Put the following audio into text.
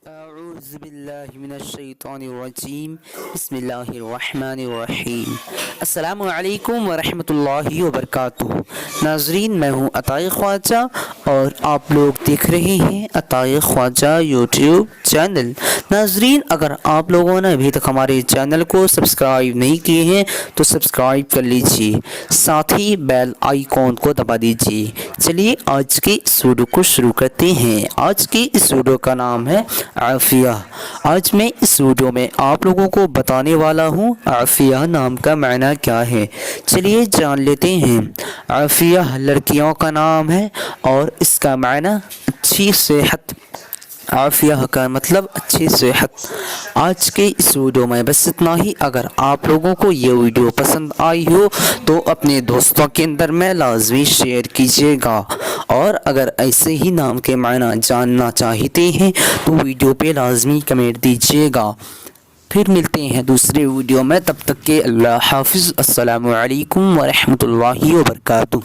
اعوذ باللہ من الشیطان الرجیم بسم اللہ الرحمن الرحیم السلام علیکم ورحمۃ اللہ وبرکاتہ۔ ناظرین، میں ہوں عطائے خواجہ اور آپ لوگ دیکھ رہے ہیں عطائے خواجہ یوٹیوب چینل۔ ناظرین، اگر آپ لوگوں نے ابھی تک ہمارے چینل کو سبسکرائب نہیں کیے ہیں تو سبسکرائب کر لیجیے، ساتھ ہی بیل آئیکن کو دبا دیجیے۔ چلیے آج کے اس ویڈیو کو شروع کرتے ہیں۔ آج کی اس ویڈیو کا نام ہے عافیہ۔ آج میں اس ویڈیو میں آپ لوگوں کو بتانے والا ہوں عافیہ نام کا معنی کیا ہے۔ چلیے جان لیتے ہیں۔ عافیہ لڑکیوں کا نام ہے اور اس کا معنی اچھی صحت۔ عافیہ کا مطلب اچھی صحت۔ آج کے اس ویڈیو میں بس اتنا ہی۔ اگر آپ لوگوں کو یہ ویڈیو پسند آئی ہو تو اپنے دوستوں کے اندر میں لازمی شیئر کیجیے گا، اور اگر ایسے ہی نام کے معنی جاننا چاہتے ہیں تو ویڈیو پہ لازمی کمنٹ دیجیے گا۔ پھر ملتے ہیں دوسرے ویڈیو میں، تب تک کے اللہ حافظ۔ السلام علیکم ورحمۃ اللہ وبرکاتہ۔